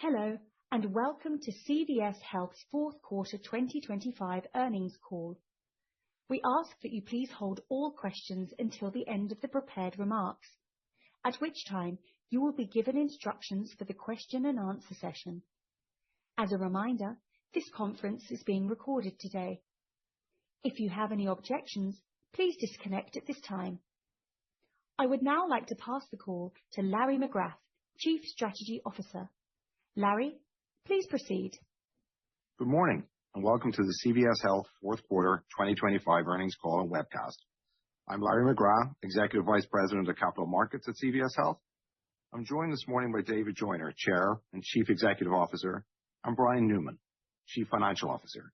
Hello, and welcome to CVS Health's fourth quarter 2025 earnings call. We ask that you please hold all questions until the end of the prepared remarks, at which time you will be given instructions for the question and answer session. As a reminder, this conference is being recorded today. If you have any objections, please disconnect at this time. I would now like to pass the call to Larry McGrath, Chief Strategy Officer. Larry, please proceed. Good morning, and welcome to the CVS Health fourth quarter 2025 earnings call and webcast. I'm Larry McGrath, Executive Vice President of Capital Markets at CVS Health. I'm joined this morning by David Joyner, Chair and Chief Executive Officer, and Brian Newman, Chief Financial Officer.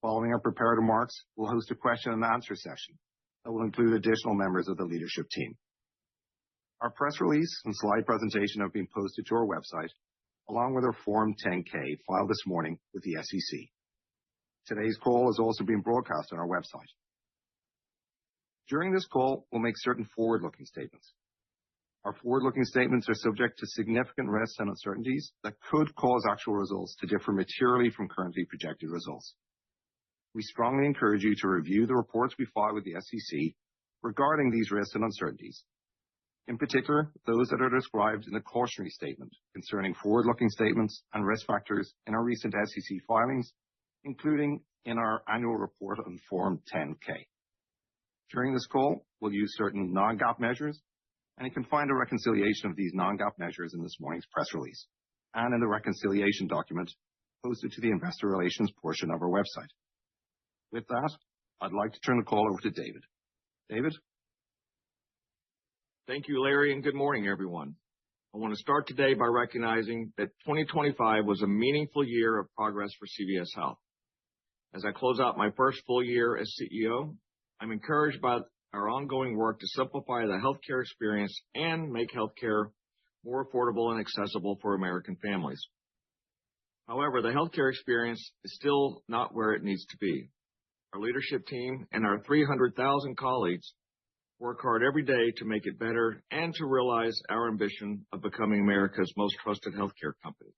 Following our prepared remarks, we'll host a question and answer session that will include additional members of the leadership team. Our press release and slide presentation have been posted to our website, along with our Form 10-K filed this morning with the SEC. Today's call is also being broadcast on our website. During this call, we'll make certain forward-looking statements. Our forward-looking statements are subject to significant risks and uncertainties that could cause actual results to differ materially from currently projected results. We strongly encourage you to review the reports we file with the SEC regarding these risks and uncertainties, in particular, those that are described in the cautionary statement concerning forward-looking statements and risk factors in our recent SEC filings, including in our annual report on Form 10-K. During this call, we'll use certain non-GAAP measures, and you can find a reconciliation of these non-GAAP measures in this morning's press release and in the reconciliation document posted to the investor relations portion of our website. With that, I'd like to turn the call over to David. David? Thank you, Larry, and good morning, everyone. I want to start today by recognizing that 2025 was a meaningful year of progress for CVS Health. As I close out my first full year as CEO, I'm encouraged by our ongoing work to simplify the healthcare experience and make healthcare more affordable and accessible for American families. However, the healthcare experience is still not where it needs to be. Our leadership team and our 300,000 colleagues work hard every day to make it better and to realize our ambition of becoming America's most trusted healthcare company.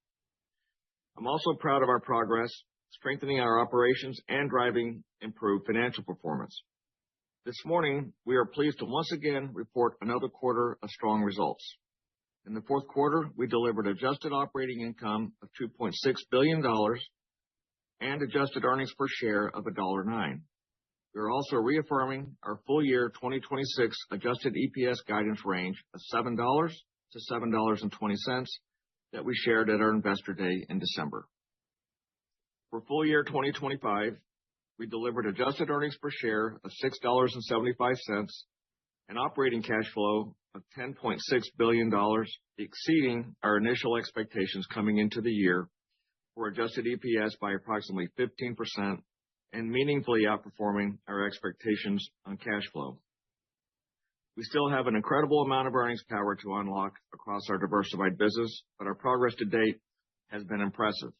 I'm also proud of our progress, strengthening our operations and driving improved financial performance. This morning, we are pleased to once again report another quarter of strong results. In the fourth quarter, we delivered adjusted operating income of $2.6 billion and adjusted earnings per share of $1.09. We are also reaffirming our full year 2026 adjusted EPS guidance range of $7 to $7.20 that we shared at our Investor Day in December. For full year 2025, we delivered adjusted earnings per share of $6.75 and operating cash flow of $10.6 billion, exceeding our initial expectations coming into the year for adjusted EPS by approximately 15%, and meaningfully outperforming our expectations on cash flow. We still have an incredible amount of earnings power to unlock across our diversified business, but our progress to date has been impressive.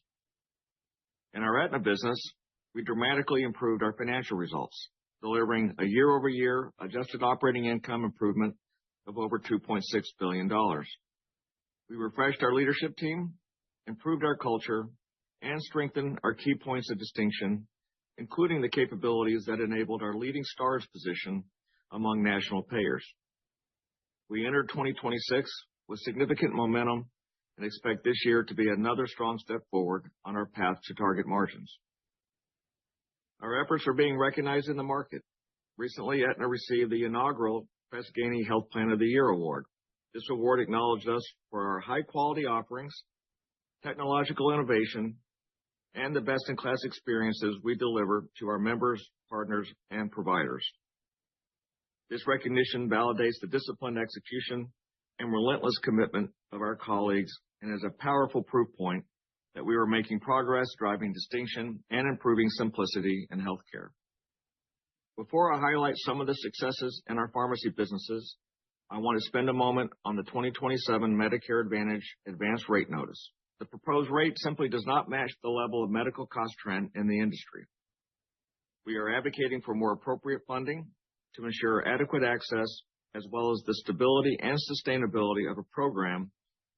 In our Aetna business, we dramatically improved our financial results, delivering a year-over-year adjusted operating income improvement of over $2.6 billion. We refreshed our leadership team, improved our culture, and strengthened our key points of distinction, including the capabilities that enabled our leading stars position among national payers. We entered 2026 with significant momentum and expect this year to be another strong step forward on our path to target margins. Our efforts are being recognized in the market. Recently, Aetna received the inaugural Best Gaining Health Plan of the Year award. This award acknowledged us for our high-quality offerings, technological innovation, and the best-in-class experiences we deliver to our members, partners, and providers. This recognition validates the disciplined execution and relentless commitment of our colleagues and is a powerful proof point that we are making progress, driving distinction, and improving simplicity in healthcare. Before I highlight some of the successes in our pharmacy businesses, I want to spend a moment on the 2027 Medicare Advantage Advance Rate Notice. The proposed rate simply does not match the level of medical cost trend in the industry. We are advocating for more appropriate funding to ensure adequate access, as well as the stability and sustainability of a program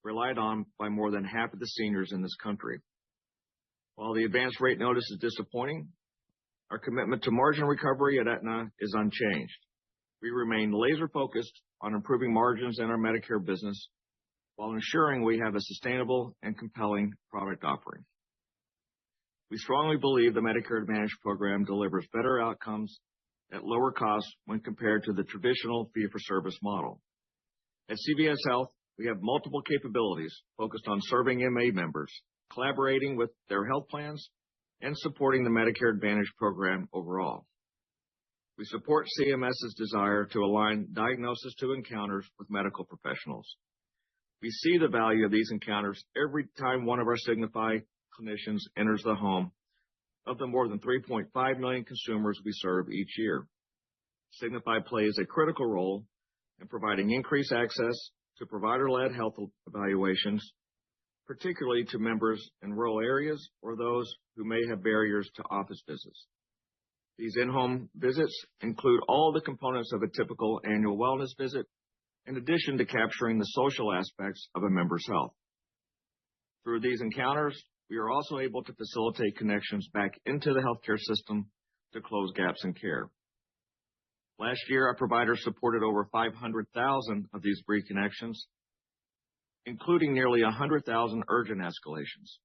relied on by more than half of the seniors in this country. While the advance rate notice is disappointing, our commitment to margin recovery at Aetna is unchanged. We remain laser-focused on improving margins in our Medicare business while ensuring we have a sustainable and compelling product offering. We strongly believe the Medicare Advantage program delivers better outcomes at lower costs when compared to the traditional fee-for-service model. At CVS Health, we have multiple capabilities focused on serving MA members, collaborating with their health plans, and supporting the Medicare Advantage program overall. We support CMS's desire to align diagnosis to encounters with medical professionals. We see the value of these encounters every time one of our Signify clinicians enters the home of the more than 3.5 million consumers we serve each year. Signify plays a critical role in providing increased access to provider-led health evaluations, particularly to members in rural areas or those who may have barriers to office visits. These in-home visits include all the components of a typical annual wellness visit, in addition to capturing the social aspects of a member's health. Through these encounters, we are also able to facilitate connections back into the healthcare system to close gaps in care. Last year, our providers supported over 500,000 of these reconnections, including nearly 100,000 urgent escalations.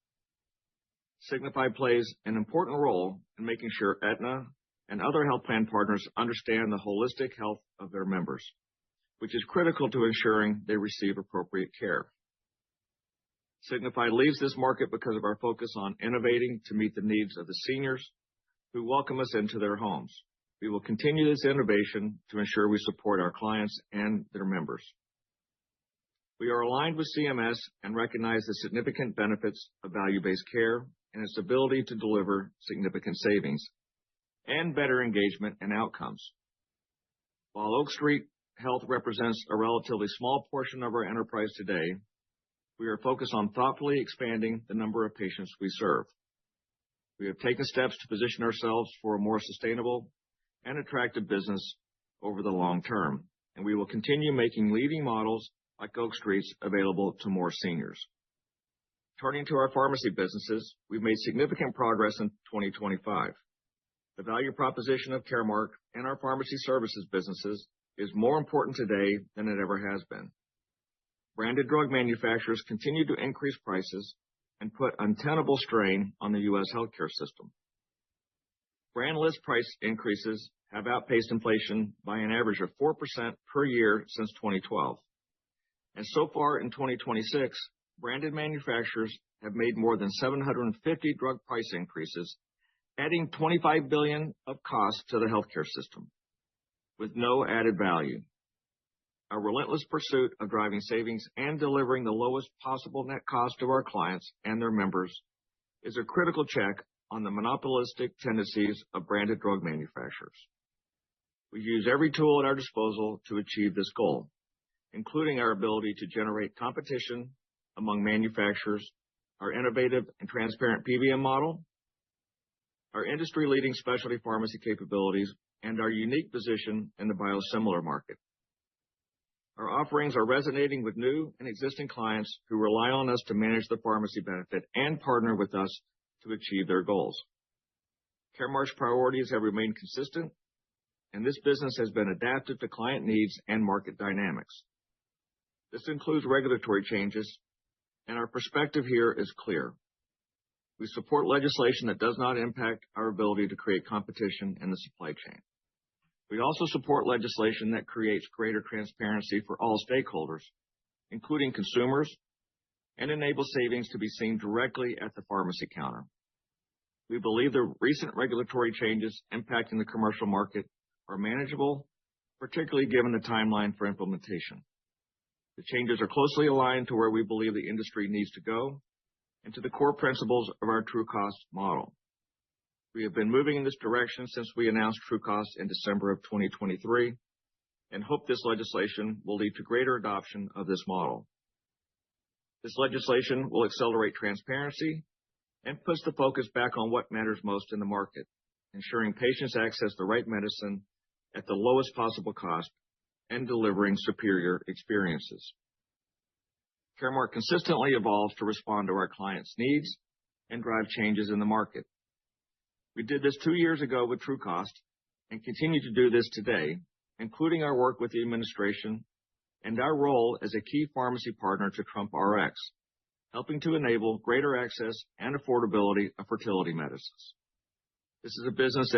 Signify plays an important role in making sure Aetna and other health plan partners understand the holistic health of their members, which is critical to ensuring they receive appropriate care. Signify leads this market because of our focus on innovating to meet the needs of the seniors who welcome us into their homes. We will continue this innovation to ensure we support our clients and their members. We are aligned with CMS and recognize the significant benefits of value-based care and its ability to deliver significant savings and better engagement and outcomes. While Oak Street Health represents a relatively small portion of our enterprise today, we are focused on thoughtfully expanding the number of patients we serve. We have taken steps to position ourselves for a more sustainable and attractive business over the long term, and we will continue making leading models like Oak Street's available to more seniors. Turning to our pharmacy businesses, we've made significant progress in 2025. The value proposition of Caremark and our pharmacy services businesses is more important today than it ever has been. Branded drug manufacturers continue to increase prices and put untenable strain on the U.S. healthcare system. Brand list price increases have outpaced inflation by an average of 4% per year since 2012. And so far in 2026, branded manufacturers have made more than 750 drug price increases, adding $25 billion of cost to the healthcare system, with no added value. Our relentless pursuit of driving savings and delivering the lowest possible net cost to our clients and their members is a critical check on the monopolistic tendencies of branded drug manufacturers. We use every tool at our disposal to achieve this goal, including our ability to generate competition among manufacturers, our innovative and transparent PBM model, our industry-leading specialty pharmacy capabilities, and our unique position in the biosimilar market. Our offerings are resonating with new and existing clients who rely on us to manage the pharmacy benefit and partner with us to achieve their goals. Caremark's priorities have remained consistent, and this business has been adapted to client needs and market dynamics. This includes regulatory changes, and our perspective here is clear. We support legislation that does not impact our ability to create competition in the supply chain. We also support legislation that creates greater transparency for all stakeholders, including consumers, and enables savings to be seen directly at the pharmacy counter. We believe the recent regulatory changes impacting the commercial market are manageable, particularly given the timeline for implementation. The changes are closely aligned to where we believe the industry needs to go and to the core principles of our true cost model. We have been moving in this direction since we announced True Cost in December of 2023 and hope this legislation will lead to greater adoption of this model. This legislation will accelerate transparency and puts the focus back on what matters most in the market, ensuring patients access the right medicine at the lowest possible cost and delivering superior experiences. Caremark consistently evolves to respond to our clients' needs and drive changes in the market. We did this 2 years ago with TrueCost and continue to do this today, including our work with the administration and our role as a key pharmacy partner to Trump Rx, helping to enable greater access and affordability of fertility medicines. This is a business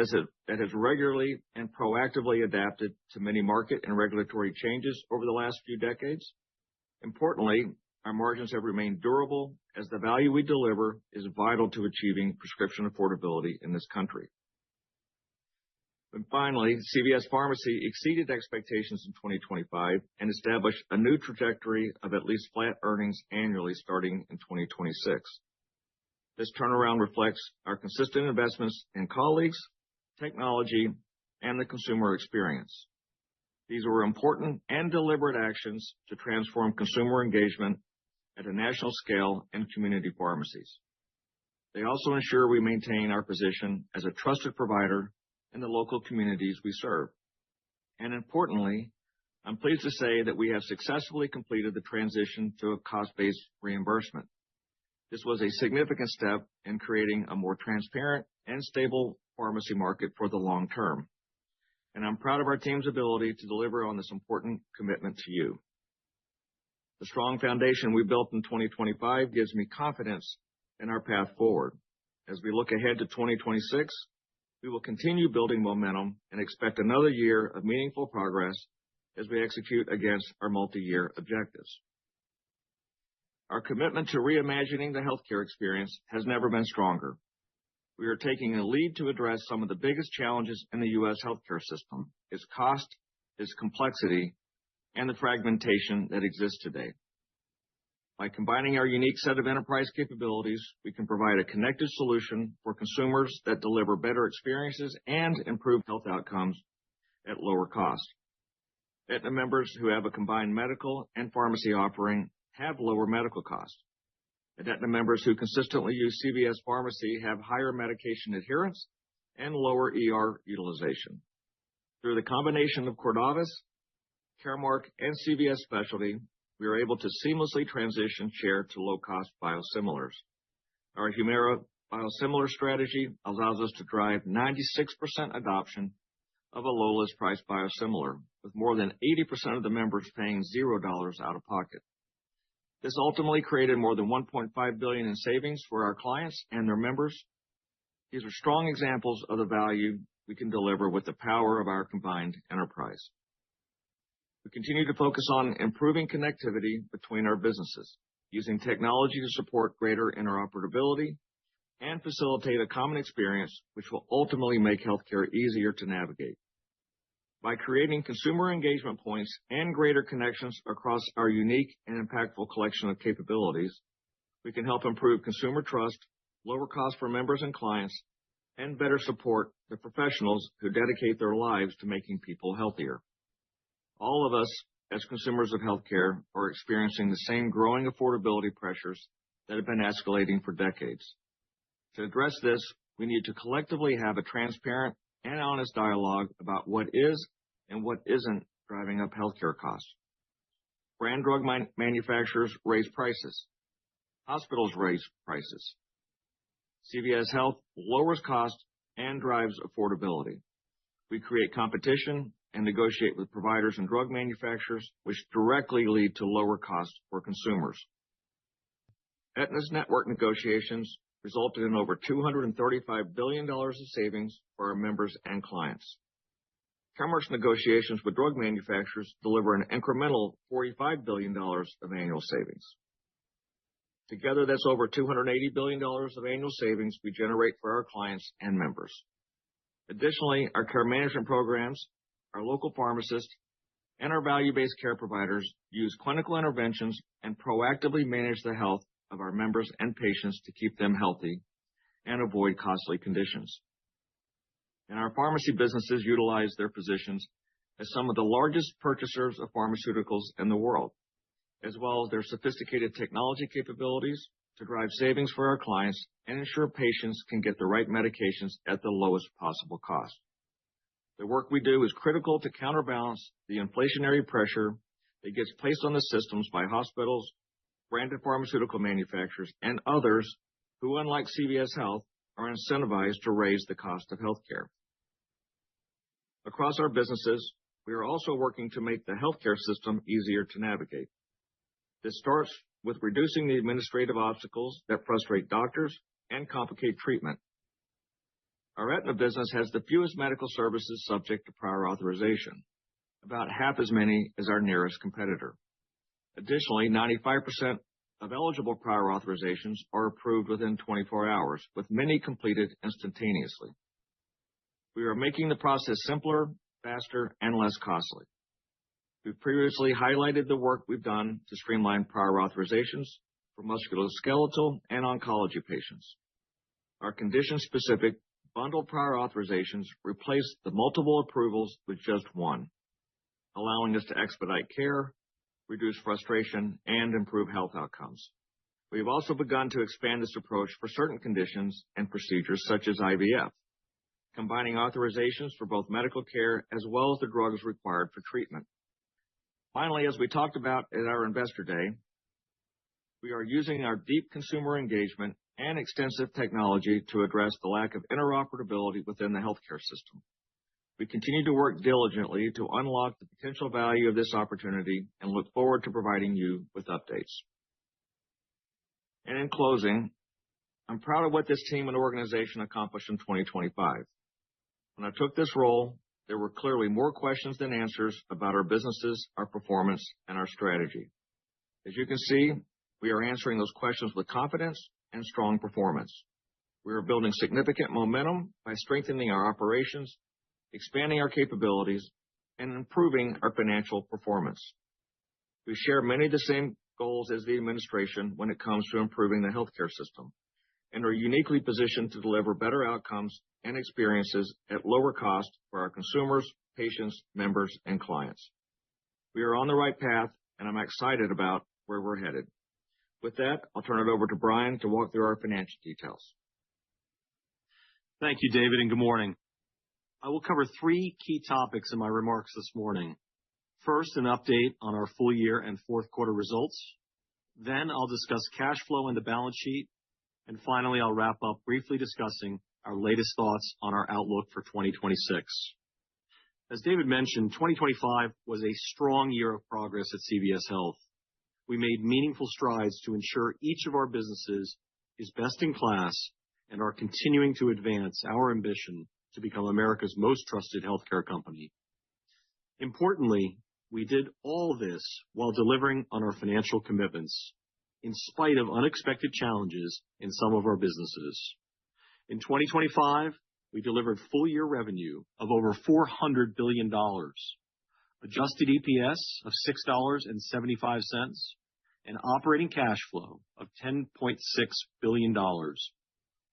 that has regularly and proactively adapted to many market and regulatory changes over the last few decades. Importantly, our margins have remained durable as the value we deliver is vital to achieving prescription affordability in this country. And finally, CVS Pharmacy exceeded expectations in 2025 and established a new trajectory of at least flat earnings annually starting in 2026. This turnaround reflects our consistent investments in colleagues, technology, and the consumer experience. These were important and deliberate actions to transform consumer engagement at a national scale in community pharmacies. They also ensure we maintain our position as a trusted provider in the local communities we serve. And importantly, I'm pleased to say that we have successfully completed the transition to a cost-based reimbursement. This was a significant step in creating a more transparent and stable pharmacy market for the long term. And I'm proud of our team's ability to deliver on this important commitment to you. The strong foundation we built in 2025 gives me confidence in our path forward. As we look ahead to 2026, we will continue building momentum and expect another year of meaningful progress as we execute against our multi-year objectives. Our commitment to reimagining the healthcare experience has never been stronger. We are taking a lead to address some of the biggest challenges in the U.S. healthcare system: its cost, its complexity, and the fragmentation that exists today. By combining our unique set of enterprise capabilities, we can provide a connected solution for consumers that deliver better experiences and improve health outcomes at lower cost. Aetna members who have a combined medical and pharmacy offering have lower medical costs. And Aetna members who consistently use CVS Pharmacy have higher medication adherence and lower ER utilization. Through the combination of Cordavis, Caremark, and CVS Specialty, we are able to seamlessly transition share to low-cost biosimilars. Our Humira biosimilar strategy allows us to drive 96% adoption of a low-list price biosimilar, with more than 80% of the members paying $0 out of pocket. This ultimately created more than $1.5 billion in savings for our clients and their members. These are strong examples of the value we can deliver with the power of our combined enterprise. We continue to focus on improving connectivity between our businesses, using technology to support greater interoperability and facilitate a common experience which will ultimately make healthcare easier to navigate. By creating consumer engagement points and greater connections across our unique and impactful collection of capabilities, we can help improve consumer trust, lower costs for members and clients, and better support the professionals who dedicate their lives to making people healthier. All of us, as consumers of healthcare, are experiencing the same growing affordability pressures that have been escalating for decades. To address this, we need to collectively have a transparent and honest dialogue about what is and what isn't driving up healthcare costs. Brand drug manufacturers raise prices. Hospitals raise prices. CVS Health lowers costs and drives affordability. We create competition and negotiate with providers and drug manufacturers, which directly lead to lower costs for consumers. Aetna's network negotiations resulted in over $235 billion of savings for our members and clients. Caremark's negotiations with drug manufacturers deliver an incremental $45 billion of annual savings. Together, that's over $280 billion of annual savings we generate for our clients and members. Additionally, our care management programs, our local pharmacists, and our value-based care providers use clinical interventions and proactively manage the health of our members and patients to keep them healthy and avoid costly conditions. And our pharmacy businesses utilize their positions as some of the largest purchasers of pharmaceuticals in the world, as well as their sophisticated technology capabilities to drive savings for our clients and ensure patients can get the right medications at the lowest possible cost. The work we do is critical to counterbalance the inflationary pressure that gets placed on the systems by hospitals, branded pharmaceutical manufacturers, and others who, unlike CVS Health, are incentivized to raise the cost of healthcare. Across our businesses, we are also working to make the healthcare system easier to navigate. This starts with reducing the administrative obstacles that frustrate doctors and complicate treatment. Our Aetna business has the fewest medical services subject to prior authorization, about half as many as our nearest competitor. Additionally, 95% of eligible prior authorizations are approved within 24 hours, with many completed instantaneously. We are making the process simpler, faster, and less costly. We've previously highlighted the work we've done to streamline prior authorizations for musculoskeletal and oncology patients. Our condition-specific bundled prior authorizations replace the multiple approvals with just one, allowing us to expedite care, reduce frustration, and improve health outcomes. We have also begun to expand this approach for certain conditions and procedures such as IVF, combining authorizations for both medical care as well as the drugs required for treatment. Finally, as we talked about at our Investor Day, we are using our deep consumer engagement and extensive technology to address the lack of interoperability within the healthcare system. We continue to work diligently to unlock the potential value of this opportunity and look forward to providing you with updates. And in closing, I'm proud of what this team and organization accomplished in 2025. When I took this role, there were clearly more questions than answers about our businesses, our performance, and our strategy. As you can see, we are answering those questions with confidence and strong performance. We are building significant momentum by strengthening our operations, expanding our capabilities, and improving our financial performance. We share many of the same goals as the administration when it comes to improving the healthcare system, and are uniquely positioned to deliver better outcomes and experiences at lower cost for our consumers, patients, members, and clients. We are on the right path, and I'm excited about where we're headed. With that, I'll turn it over to Brian to walk through our financial details. Thank you, David, and good morning. I will cover three key topics in my remarks this morning. First, an update on our full year and fourth quarter results. Then I'll discuss cash flow and the balance sheet. And finally, I'll wrap up briefly discussing our latest thoughts on our outlook for 2026. As David mentioned, 2025 was a strong year of progress at CVS Health. We made meaningful strides to ensure each of our businesses is best in class and are continuing to advance our ambition to become America's most trusted healthcare company. Importantly, we did all of this while delivering on our financial commitments, in spite of unexpected challenges in some of our businesses. In 2025, we delivered full-year revenue of over $400 billion, adjusted EPS of $6.75, and operating cash flow of $10.6 billion,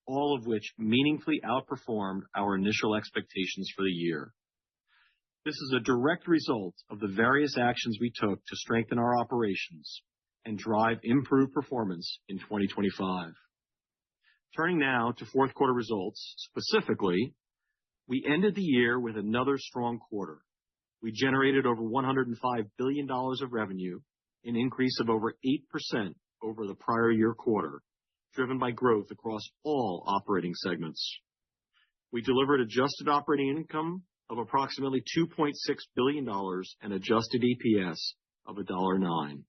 all of which meaningfully outperformed our initial expectations for the year. This is a direct result of the various actions we took to strengthen our operations and drive improved performance in 2025. Turning now to fourth quarter results, specifically, we ended the year with another strong quarter. We generated over $105 billion of revenue, an increase of over 8% over the prior year quarter, driven by growth across all operating segments. We delivered adjusted operating income of approximately $2.6 billion and adjusted EPS of $1.09.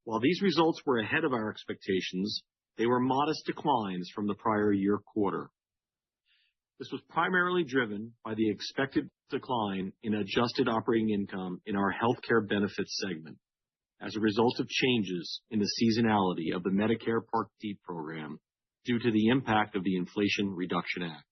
While these results were ahead of our expectations, they were modest declines from the prior year quarter. This was primarily driven by the expected decline in adjusted operating income in our healthcare benefits segment as a result of changes in the seasonality of the Medicare Part D program due to the impact of the Inflation Reduction Act.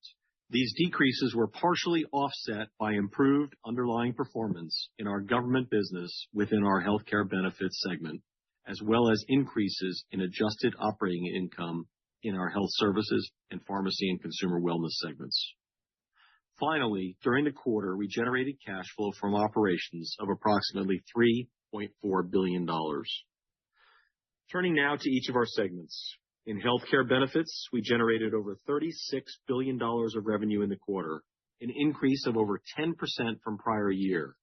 These decreases were partially offset by improved underlying performance in our government business within our healthcare benefits segment, as well as increases in adjusted operating income in our health services and pharmacy and consumer wellness segments. Finally, during the quarter, we generated cash flow from operations of approximately $3.4 billion. Turning now to each of our segments. In healthcare benefits, we generated over $36 billion of revenue in the quarter, an increase of over 10% from prior year.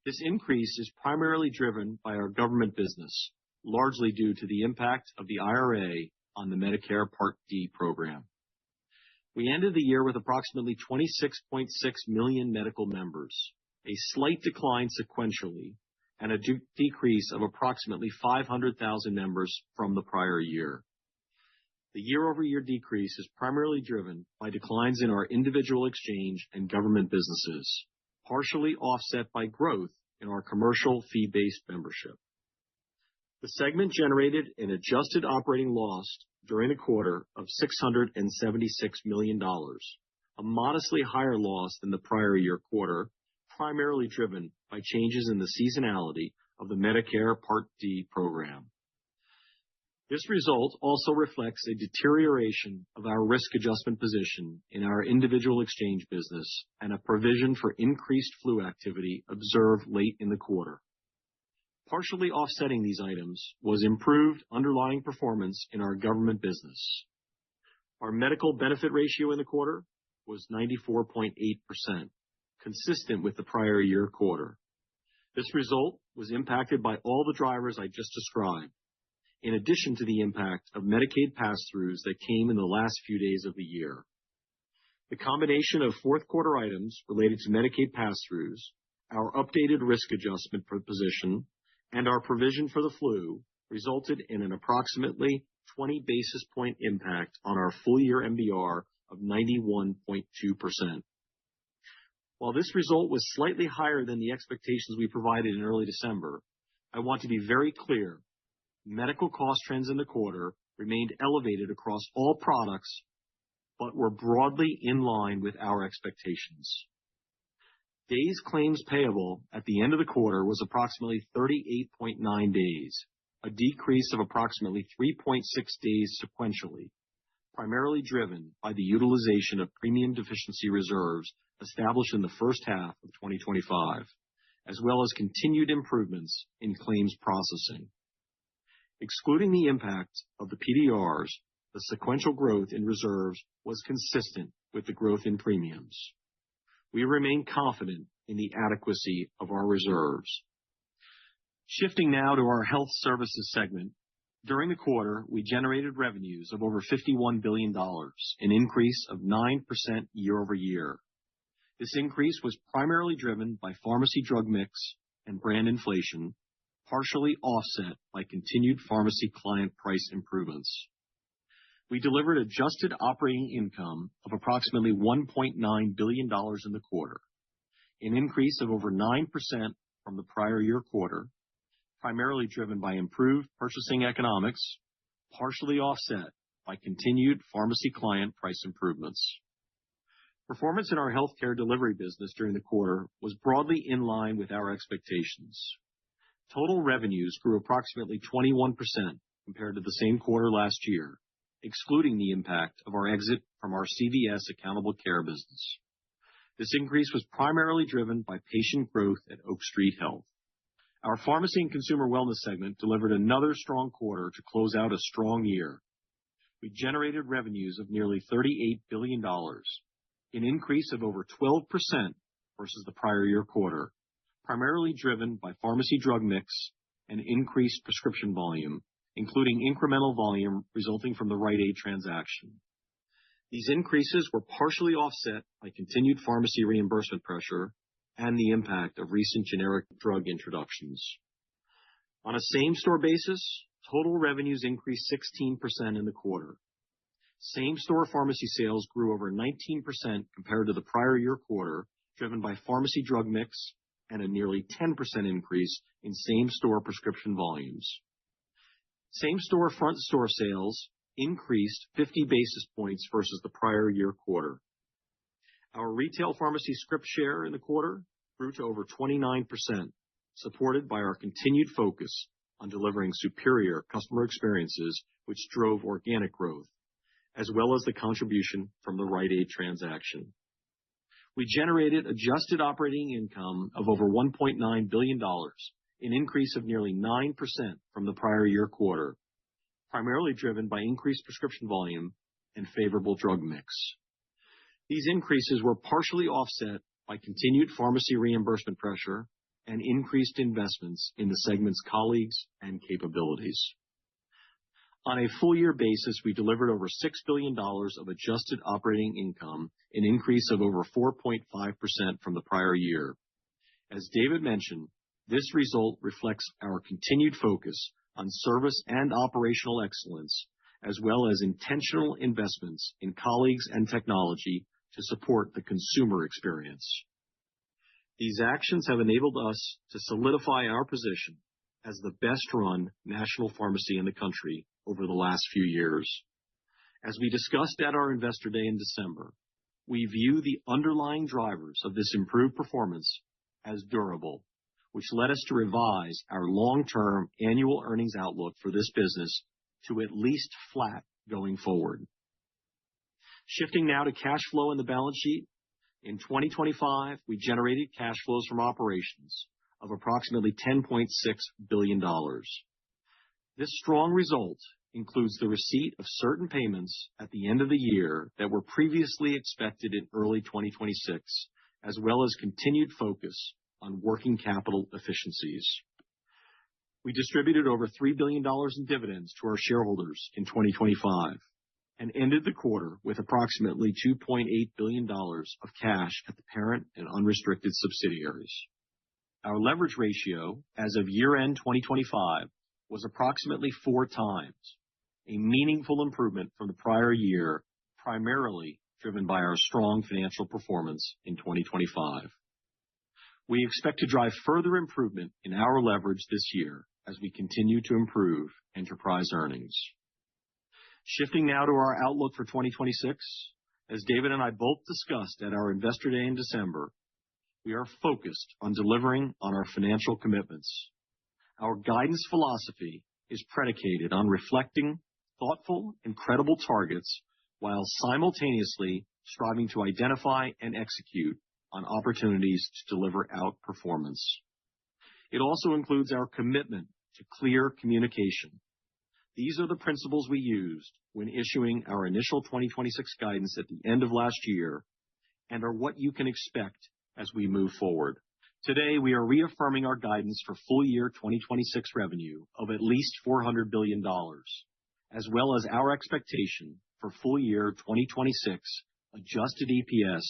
This increase is primarily driven by our government business, largely due to the impact of the IRA on the Medicare Part D program. We ended the year with approximately 26.6 million medical members, a slight decline sequentially, and a decrease of approximately 500,000 members from the prior year. The year-over-year decrease is primarily driven by declines in our individual exchange and government businesses, partially offset by growth in our commercial fee-based membership. The segment generated an adjusted operating loss during the quarter of $676 million, a modestly higher loss than the prior year quarter, primarily driven by changes in the seasonality of the Medicare Part D program. This result also reflects a deterioration of our risk adjustment position in our individual exchange business and a provision for increased flu activity observed late in the quarter. Partially offsetting these items was improved underlying performance in our government business. Our medical benefit ratio in the quarter was 94.8%, consistent with the prior year quarter. This result was impacted by all the drivers I just described, in addition to the impact of Medicaid pass-throughs that came in the last few days of the year. The combination of fourth quarter items related to Medicaid pass-throughs, our updated risk adjustment for the position, and our provision for the flu resulted in an approximately 20 basis point impact on our full-year MBR of 91.2%. While this result was slightly higher than the expectations we provided in early December, I want to be very clear. Medical cost trends in the quarter remained elevated across all products, but were broadly in line with our expectations. Days claims payable at the end of the quarter was approximately 38.9 days, a decrease of approximately 3.6 days sequentially, primarily driven by the utilization of premium deficiency reserves established in the first half of 2025, as well as continued improvements in claims processing. Excluding the impact of the PDRs, the sequential growth in reserves was consistent with the growth in premiums. We remain confident in the adequacy of our reserves. Shifting now to our health services segment, during the quarter, we generated revenues of over $51 billion, an increase of 9% year over year. This increase was primarily driven by pharmacy drug mix and brand inflation, partially offset by continued pharmacy client price improvements. We delivered adjusted operating income of approximately $1.9 billion in the quarter, an increase of over 9% from the prior year quarter, primarily driven by improved purchasing economics, partially offset by continued pharmacy client price improvements. Performance in our healthcare delivery business during the quarter was broadly in line with our expectations. Total revenues grew approximately 21% compared to the same quarter last year, excluding the impact of our exit from our CVS accountable care business. This increase was primarily driven by patient growth at Oak Street Health. Our pharmacy and consumer wellness segment delivered another strong quarter to close out a strong year. We generated revenues of nearly $38 billion, an increase of over 12% versus the prior year quarter, primarily driven by pharmacy drug mix and increased prescription volume, including incremental volume resulting from the Rite Aid transaction. These increases were partially offset by continued pharmacy reimbursement pressure and the impact of recent generic drug introductions. On a same-store basis, total revenues increased 16% in the quarter. Same-store pharmacy sales grew over 19% compared to the prior year quarter, driven by pharmacy drug mix and a nearly 10% increase in same-store prescription volumes. Same-store front-store sales increased 50 basis points versus the prior year quarter. Our retail pharmacy script share in the quarter grew to over 29%, supported by our continued focus on delivering superior customer experiences, which drove organic growth, as well as the contribution from the Rite Aid transaction. We generated adjusted operating income of over $1.9 billion, an increase of nearly 9% from the prior year quarter, primarily driven by increased prescription volume and favorable drug mix. These increases were partially offset by continued pharmacy reimbursement pressure and increased investments in the segment's colleagues and capabilities. On a full-year basis, we delivered over $6 billion of adjusted operating income, an increase of over 4.5% from the prior year. As David mentioned, this result reflects our continued focus on service and operational excellence, as well as intentional investments in colleagues and technology to support the consumer experience. These actions have enabled us to solidify our position as the best-run national pharmacy in the country over the last few years. As we discussed at our Investor Day in December, we view the underlying drivers of this improved performance as durable, which led us to revise our long-term annual earnings outlook for this business to at least flat going forward. Shifting now to cash flow in the balance sheet, in 2025, we generated cash flows from operations of approximately $10.6 billion. This strong result includes the receipt of certain payments at the end of the year that were previously expected in early 2026, as well as continued focus on working capital efficiencies. We distributed over $3 billion in dividends to our shareholders in 2025 and ended the quarter with approximately $2.8 billion of cash at the parent and unrestricted subsidiaries. Our leverage ratio as of year-end 2025 was approximately 4 times, a meaningful improvement from the prior year, primarily driven by our strong financial performance in 2025. We expect to drive further improvement in our leverage this year as we continue to improve enterprise earnings. Shifting now to our outlook for 2026, as David and I both discussed at our Investor Day in December, we are focused on delivering on our financial commitments. Our guidance philosophy is predicated on reflecting thoughtful and credible targets while simultaneously striving to identify and execute on opportunities to deliver outperformance. It also includes our commitment to clear communication. These are the principles we used when issuing our initial 2026 guidance at the end of last year and are what you can expect as we move forward. Today, we are reaffirming our guidance for full year 2026 revenue of at least $400 billion, as well as our expectation for full year 2026 adjusted EPS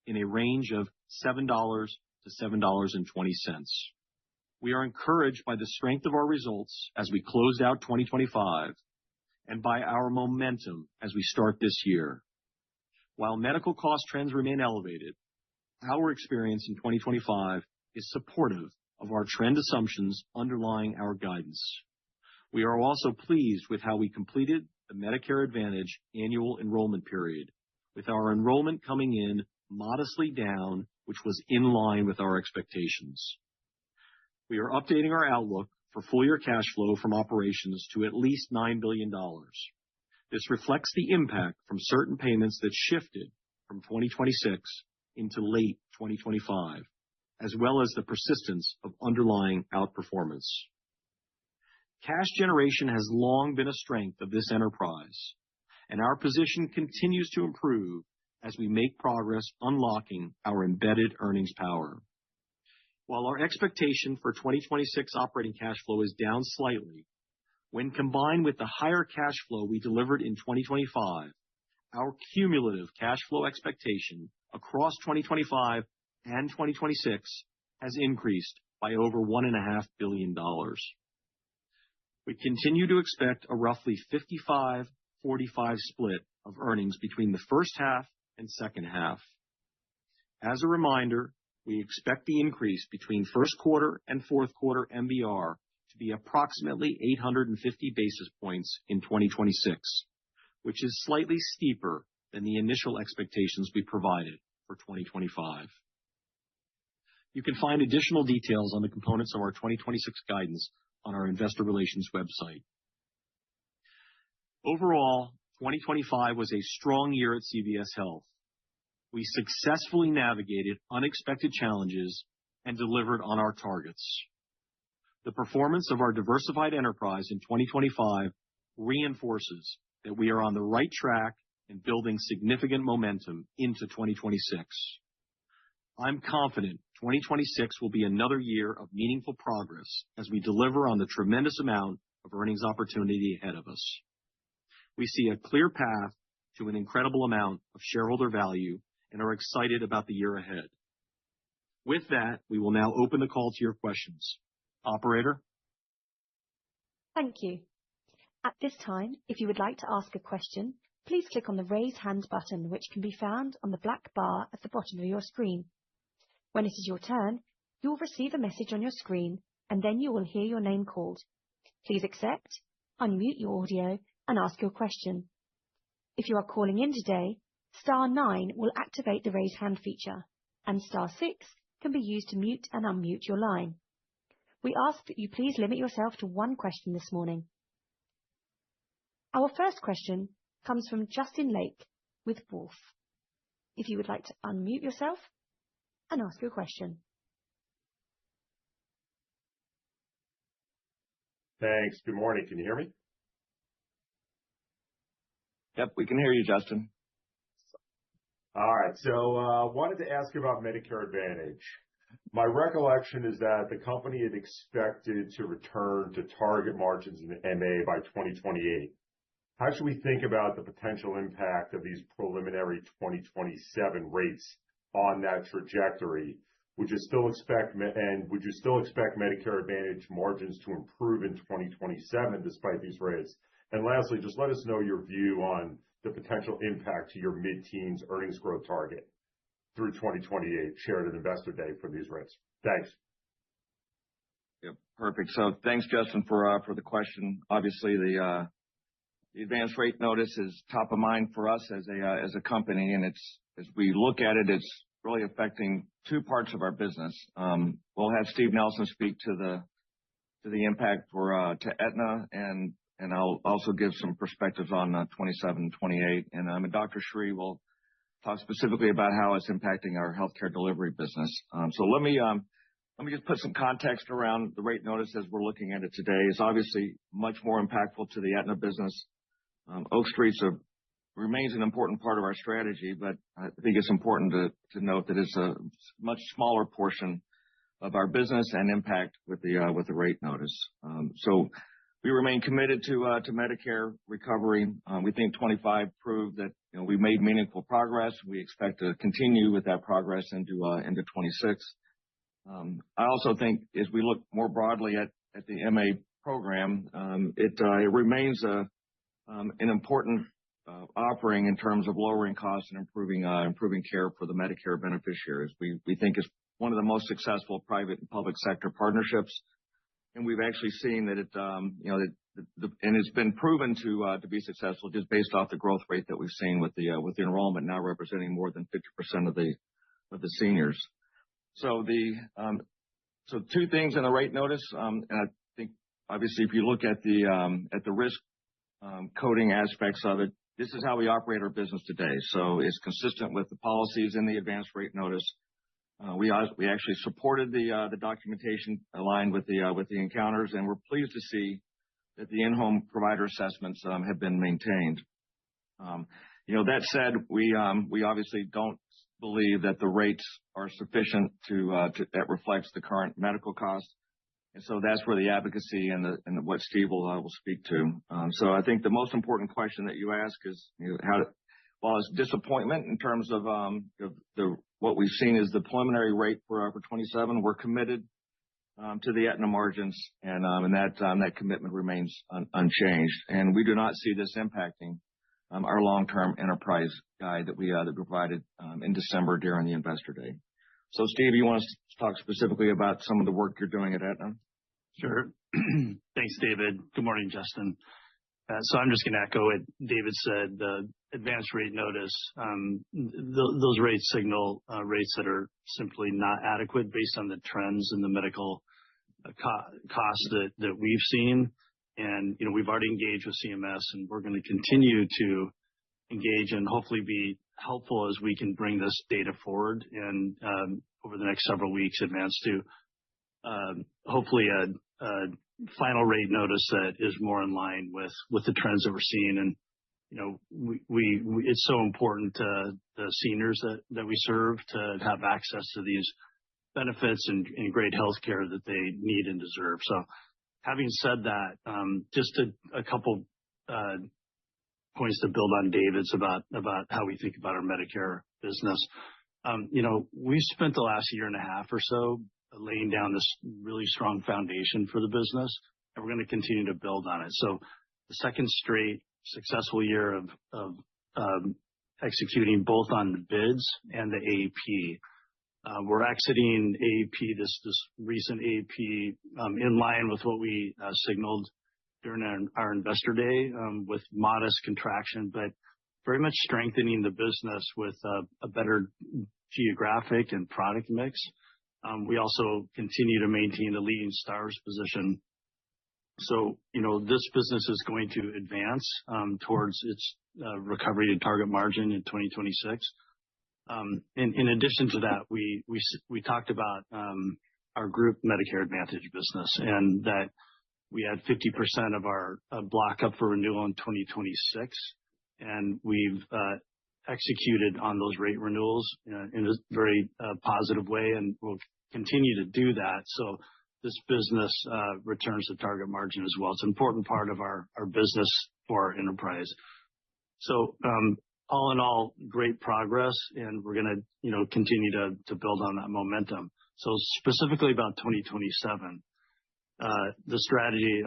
in a range of $7 to $7.20. We are encouraged by the strength of our results as we closed out 2025 and by our momentum as we start this year. While medical cost trends remain elevated, our experience in 2025 is supportive of our trend assumptions underlying our guidance. We are also pleased with how we completed the Medicare Advantage annual enrollment period, with our enrollment coming in modestly down, which was in line with our expectations. We are updating our outlook for full-year cash flow from operations to at least $9 billion. This reflects the impact from certain payments that shifted from 2026 into late 2025, as well as the persistence of underlying outperformance. Cash generation has long been a strength of this enterprise, and our position continues to improve as we make progress unlocking our embedded earnings power. While our expectation for 2026 operating cash flow is down slightly, when combined with the higher cash flow we delivered in 2025, our cumulative cash flow expectation across 2025 and 2026 has increased by over $1.5 billion. We continue to expect a roughly 55-45 split of earnings between the first half and second half. As a reminder, we expect the increase between first quarter and fourth quarter MBR to be approximately 850 basis points in 2026, which is slightly steeper than the initial expectations we provided for 2025. You can find additional details on the components of our 2026 guidance on our investor relations website. Overall, 2025 was a strong year at CVS Health. We successfully navigated unexpected challenges and delivered on our targets. The performance of our diversified enterprise in 2025 reinforces that we are on the right track and building significant momentum into 2026. I'm confident 2026 will be another year of meaningful progress as we deliver on the tremendous amount of earnings opportunity ahead of us. We see a clear path to an incredible amount of shareholder value and are excited about the year ahead. With that, we will now open the call to your questions. Operator? Thank you. At this time, if you would like to ask a question, please click on the Raise Hand button, which can be found on the black bar at the bottom of your screen. When it is your turn, you will receive a message on your screen, and then you will hear your name called. Please accept, unmute your audio, and ask your question. If you are calling in today, *9 will activate the Raise Hand feature, and *6 can be used to mute and unmute your line. We ask that you please limit yourself to one question this morning. Our first question comes from Justin Lake with Wolfe. If you would like to unmute yourself and ask your question. Thanks. Good morning. Can you hear me? Yep, we can hear you, Justin. All right. So wanted to ask you about Medicare Advantage. My recollection is that the company had expected to return to target margins in the MA by 2028. How should we think about the potential impact of these preliminary 2027 rates on that trajectory? Would you still expect Medicare Advantage margins to improve in 2027 despite these rates? And lastly, just let us know your view on the potential impact to your mid-teens earnings growth target through 2028 shared at Investor Day for these rates. Thanks. Yep, perfect. So thanks, Justin, for the question. Obviously, the advance rate notice is top of mind for us as a company, and as we look at it, it's really affecting two parts of our business. We'll have Steve Nelson speak to the impact to Aetna, and I'll also give some perspectives on 27 and 28. And Dr. Shree will talk specifically about how it's impacting our healthcare delivery business. So let me just put some context around the rate notice as we're looking at it today. It's obviously much more impactful to the Aetna business. Oak Street remains an important part of our strategy, but I think it's important to note that it's a much smaller portion of our business and impact with the rate notice. So we remain committed to Medicare recovery. We think 25 proved that we made meaningful progress. We expect to continue with that progress into 26. I also think as we look more broadly at the MA program, it remains an important offering in terms of lowering costs and improving care for the Medicare beneficiaries. We think it's one of the most successful private and public sector partnerships, and we've actually seen that and it's been proven to be successful just based off the growth rate that we've seen with the enrollment now representing more than 50% of the seniors. So two things in the rate notice, and I think obviously if you look at the risk coding aspects of it, this is how we operate our business today. So it's consistent with the policies in the advanced rate notice. We actually supported the documentation aligned with the encounters, and we're pleased to see that the in-home provider assessments have been maintained. That said, we obviously don't believe that the rates are sufficient that reflects the current medical costs. And so that's where the advocacy and what Steve will speak to. So I think the most important question that you ask is while it's disappointment in terms of what we've seen is the preliminary rate for 27, we're committed to the Aetna margins, and that commitment remains unchanged. And we do not see this impacting our long-term enterprise guide that we provided in December during the Investor Day. So, Steve, you want to talk specifically about some of the work you're doing at Aetna? Sure. Thanks, David. Good morning, Justin. So I'm just going to echo what David said. The advance rate notice, those rates signal rates that are simply not adequate based on the trends in the medical costs that we've seen. And, we've already engaged with CMS, and we're going to continue to engage and hopefully be helpful as we can bring this data forward and over the next several weeks advance to hopefully a final rate notice that is more in line with the trends that we're seeing. it's so important to the seniors that we serve to have access to these benefits and great healthcare that they need and deserve. So having said that, just a couple points to build on David's about how we think about our Medicare business. We've spent the last year and a half or so laying down this really strong foundation for the business, and we're going to continue to build on it. So the second straight successful year of executing both on the bids and the AEP. We're exiting AEP, this recent AEP, in line with what we signaled during our investor day, with modest contraction, but very much strengthening the business with a better geographic and product mix. We also continue to maintain the leading stars position. So, this business is going to advance towards its recovery to target margin in 2026. In addition to that, we talked about our group Medicare Advantage business, and that we had 50% of our block up for renewal in 2026, and we've executed on those rate renewals in a very positive way, and we'll continue to do that. So this business returns to target margin as well. It's an important part of our business for our enterprise. So all in all, great progress, and we're going to continue to build on that momentum. So specifically about 2027, the strategy,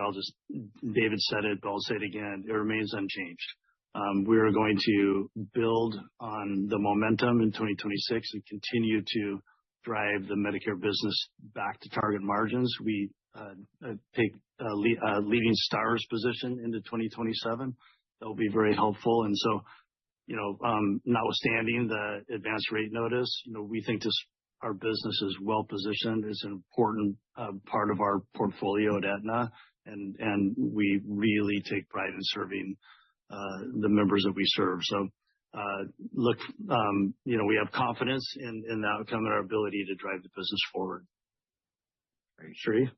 David said it, but I'll say it again, it remains unchanged. We are going to build on the momentum in 2026 and continue to drive the Medicare business back to target margins. We take a leading stars position into 2027. That will be very helpful. And so, notwithstanding the advanced rate notice, we think our business is well positioned. It's an important part of our portfolio at Aetna, and we really take pride in serving the members that we serve. So, we have confidence in the outcome and our ability to drive the business forward. Great. Sri?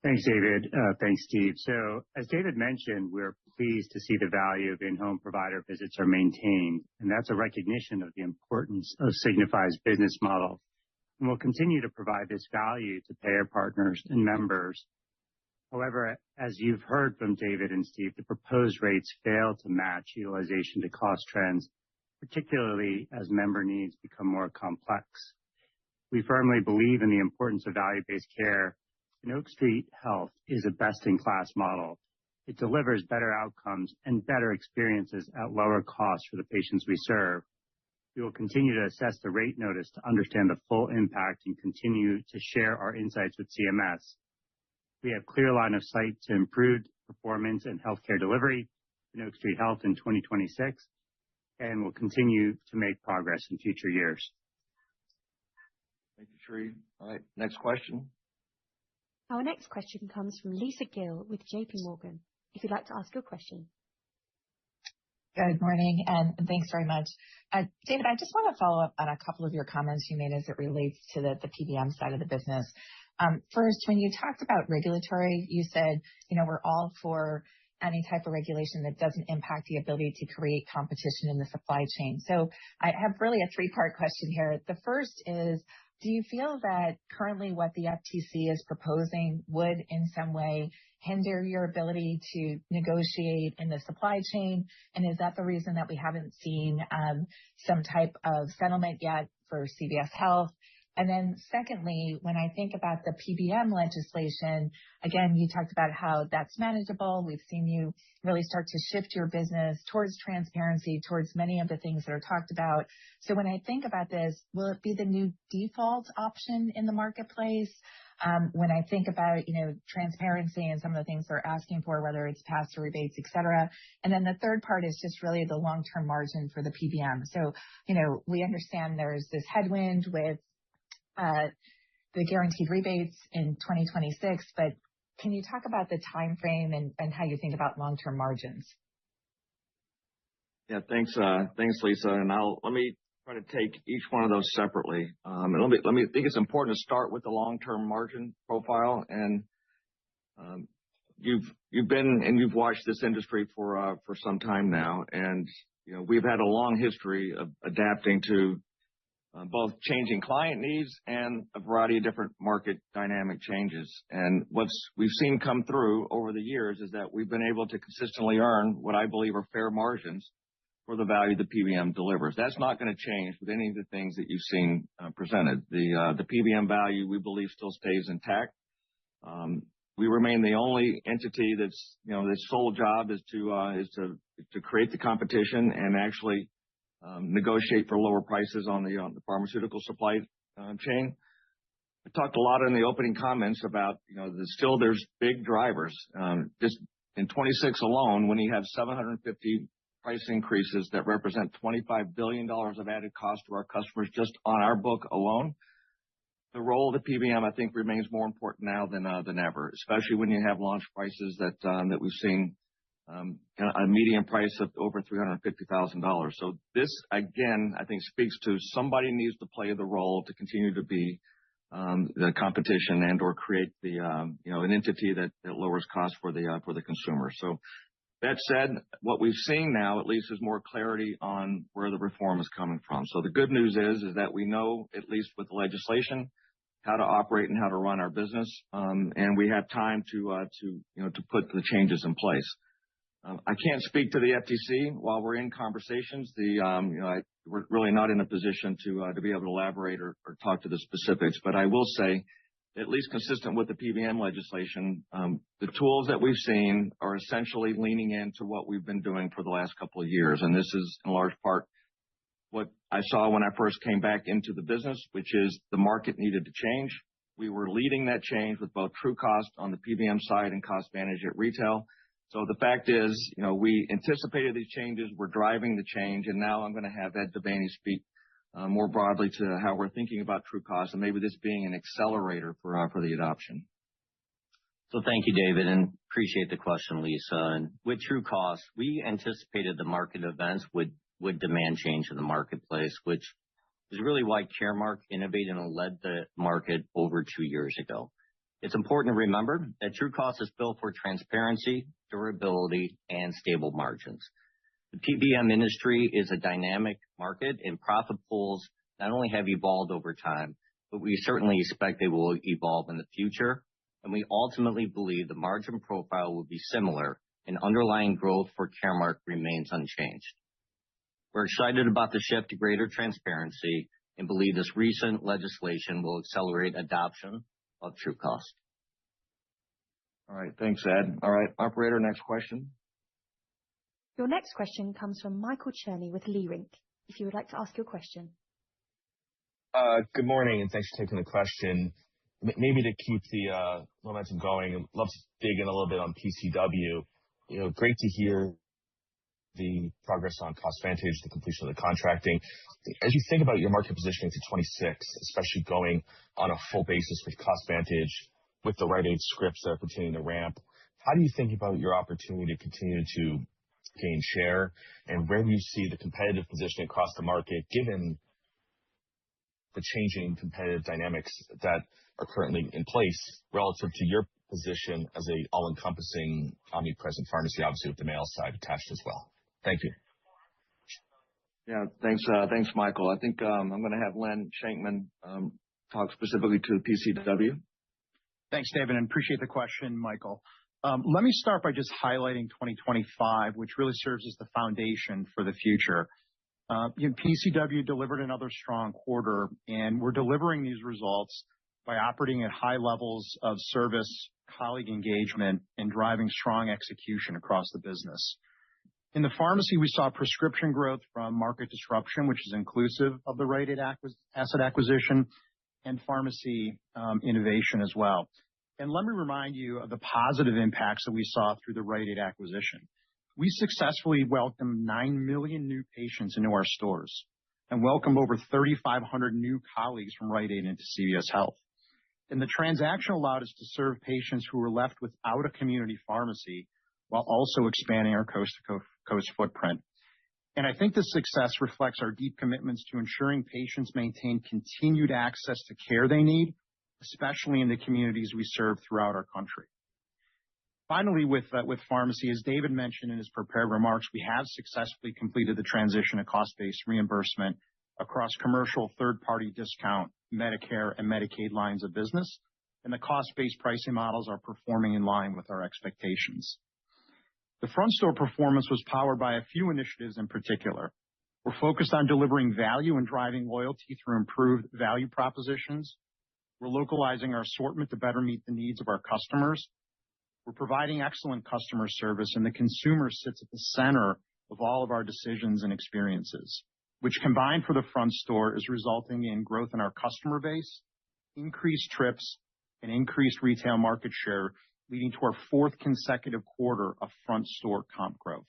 Thanks, David. Thanks, Steve. So as David mentioned, we're pleased to see the value of in-home provider visits are maintained, and that's a recognition of the importance of Signify's business model. And we'll continue to provide this value to payer partners and members. However, as you've heard from David and Steve, the proposed rates fail to match utilization to cost trends, particularly as member needs become more complex. We firmly believe in the importance of value-based care, and Oak Street Health is a best-in-class model. It delivers better outcomes and better experiences at lower costs for the patients we serve. We will continue to assess the rate notice to understand the full impact and continue to share our insights with CMS. We have clear line of sight to improved performance and healthcare delivery in Oak Street Health in 2026, and will continue to make progress in future years. Thank you, Sri. All right, next question. Our next question comes from Lisa Gill with JP Morgan. If you'd like to ask your question. Good morning, and thanks very much. David, I just want to follow up on a couple of your comments you made as it relates to the PBM side of the business. First, when you talked about regulatory, you said, we're all for any type of regulation that doesn't impact the ability to create competition in the supply chain. So I have really a three-part question here. The first is, do you feel that currently what the FTC is proposing would in some way hinder your ability to negotiate in the supply chain? And is that the reason that we haven't seen some type of settlement yet for CVS Health? And then secondly, when I think about the PBM legislation, again, you talked about how that's manageable. We've seen you really start to shift your business towards transparency, towards many of the things that are talked about. So when I think about this, will it be the new default option in the marketplace? When I think about, transparency and some of the things they're asking for, whether it's pass-through rebates, et cetera. And then the third part is just really the long-term margin for the PBM. So, we understand there's this headwind with the guaranteed rebates in 2026, but can you talk about the time frame and how you think about long-term margins? Yeah, thanks, Lisa. And let me try to take each one of those separately. And let me think it's important to start with the long-term margin profile. And you've been and you've watched this industry for some time now, and we've had a long history of adapting to both changing client needs and a variety of different market dynamic changes. And we've seen come through over the years is that we've been able to consistently earn what I believe are fair margins for the value the PBM delivers. That's not going to change with any of the things that you've seen presented. The PBM value, we believe, still stays intact. We remain the only entity that's, its sole job is to create the competition and actually negotiate for lower prices on the pharmaceutical supply chain. I talked a lot in the opening comments about, there's big drivers. Just in 26 alone, when you have 750 price increases that represent $25 billion of added cost to our customers just on our book alone, the role of the PBM, I think, remains more important now than ever, especially when you have launch prices that we've seen a median price of over $350,000. So this, again, I think speaks to somebody needs to play the role to continue to be the competition and or create an entity that lowers costs for the consumer. So that said, what we've seen now at least is more clarity on where the reform is coming from. So the good news is that we know, at least with the legislation, how to operate and how to run our business, and we have time to put the changes in place. I can't speak to the FTC while we're in conversations. We're really not in a position to be able to elaborate or talk to the specifics. But I will say, at least consistent with the PBM legislation, the tools that we've seen are essentially leaning into what we've been doing for the last couple of years. And this is in large part what I saw when I first came back into the business, which is the market needed to change. We were leading that change with both true cost on the PBM side and cost manage at retail. So the fact is, we anticipated these changes, we're driving the change, and now I'm going to have Ed Devaney speak more broadly to how we're thinking about true cost and maybe this being an accelerator for the adoption. So thank you, David, and appreciate the question, Lisa. And with true cost, we anticipated the market events would demand change in the marketplace, which is really why Caremark innovated and led the market over 2 years ago. It's important to remember that true cost is built for transparency, durability, and stable margins. The PBM industry is a dynamic market, and profit pools not only have evolved over time, but we certainly expect they will evolve in the future. And we ultimately believe the margin profile will be similar, and underlying growth for Caremark remains unchanged. We're excited about the shift to greater transparency and believe this recent legislation will accelerate adoption of true cost. All right. Thanks, Ed. All right. Operator, next question. Your next question comes from Michael Cherny with Leerink. If you would like to ask your question. Good morning, and thanks for taking the question. Maybe to keep the momentum going, I'd love to dig in a little bit on PCW. Great to hear the progress on CostVantage, the completion of the contracting. As you think about your market positioning to 26, especially going on a full basis with CostVantage, with the Rite Aid scripts that are continuing to ramp, how do you think about your opportunity to continue to gain share, and where do you see the competitive position across the market given the changing competitive dynamics that are currently in place relative to your position as a all-encompassing omnipresent pharmacy, obviously with the mail side attached as well? Thank you. Yeah, thanks, Michael. I think I'm going to have Len Shankman talk specifically to the PCW. Thanks, David, and appreciate the question, Michael. Let me start by just highlighting 2025, which really serves as the foundation for the future. PCW delivered another strong quarter, and we're delivering these results by operating at high levels of service, colleague engagement, and driving strong execution across the business. In the pharmacy, we saw prescription growth from market disruption, which is inclusive of the Rite Aid asset acquisition, and pharmacy innovation as well. And let me remind you of the positive impacts that we saw through the Rite Aid acquisition. We successfully welcomed 9 million new patients into our stores and welcomed over 3,500 new colleagues from Rite Aid into CVS Health. And the transaction allowed us to serve patients who were left without a community pharmacy while also expanding our coast-to-coast footprint. And I think this success reflects our deep commitments to ensuring patients maintain continued access to care they need, especially in the communities we serve throughout our country. Finally, with pharmacy, as David mentioned in his prepared remarks, we have successfully completed the transition to cost-based reimbursement across commercial, third-party discount, Medicare, and Medicaid lines of business, and the cost-based pricing models are performing in line with our expectations. The front store performance was powered by a few initiatives in particular. We're focused on delivering value and driving loyalty through improved value propositions. We're localizing our assortment to better meet the needs of our customers. We're providing excellent customer service, and the consumer sits at the center of all of our decisions and experiences, which combined for the front store is resulting in growth in our customer base, increased trips, and increased retail market share, leading to our fourth consecutive quarter of front store comp growth.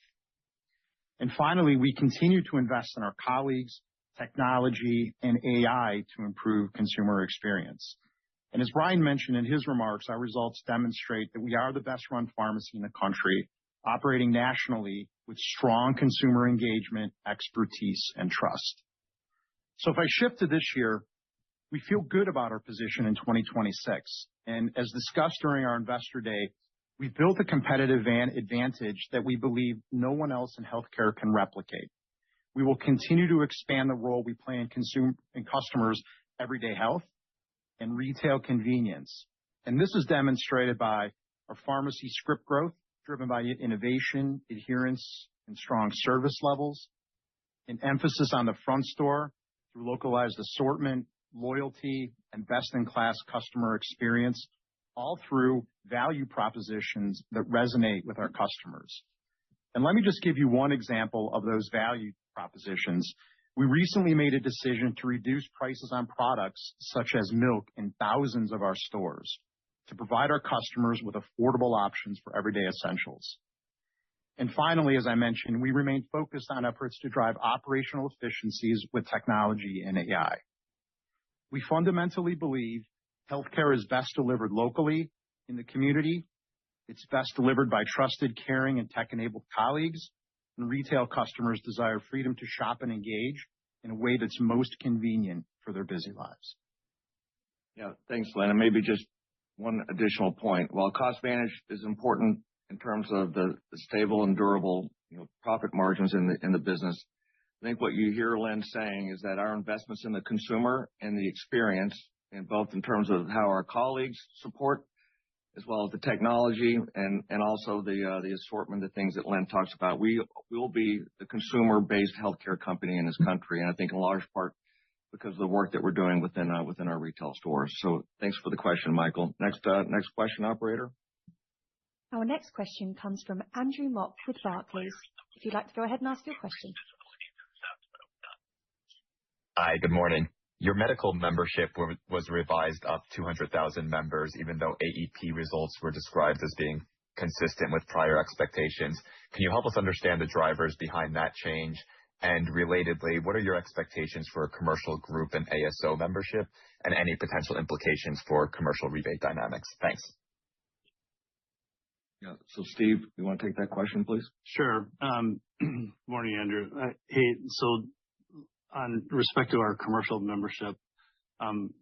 And finally, we continue to invest in our colleagues, technology, and AI to improve consumer experience. And as Brian mentioned in his remarks, our results demonstrate that we are the best-run pharmacy in the country, operating nationally with strong consumer engagement, expertise, and trust. So if I shift to this year, we feel good about our position in 2026. And as discussed during our Investor Day, we've built a competitive advantage that we believe no one else in healthcare can replicate. We will continue to expand the role we play in customers' everyday health and retail convenience. And this is demonstrated by our pharmacy script growth, driven by innovation, adherence, and strong service levels, an emphasis on the front store through localized assortment, loyalty, and best-in-class customer experience, all through value propositions that resonate with our customers. And let me just give you one example of those value propositions. We recently made a decision to reduce prices on products such as milk in thousands of our stores to provide our customers with affordable options for everyday essentials. And finally, as I mentioned, we remain focused on efforts to drive operational efficiencies with technology and AI. We fundamentally believe healthcare is best delivered locally in the community. It's best delivered by trusted, caring, and tech-enabled colleagues. And retail customers desire freedom to shop and engage in a way that's most convenient for their busy lives. Yeah, thanks, Len. And maybe just one additional point. While cost management is important in terms of the stable and durable, profit margins in the business, I think what you hear Len saying is that our investments in the consumer and the experience, and both in terms of how our colleagues support, as well as the technology and also the assortment, the things that Len talks about, we will be the consumer-based healthcare company in this country. And I think in large part because of the work that we're doing within our retail stores. So thanks for the question, Michael. Next question, operator. Our next question comes from Andrew Mok with Barclays. If you'd like to go ahead and ask your question. Hi, good morning. Your medical membership was revised up 200,000 members, even though AEP results were described as being consistent with prior expectations. Can you help us understand the drivers behind that change? And relatedly, what are your expectations for commercial group and ASO membership and any potential implications for commercial rebate dynamics? Thanks. Yeah. So Steve, you want to take that question, please? Sure. Morning, Andrew. Hey, so on respect to our commercial membership,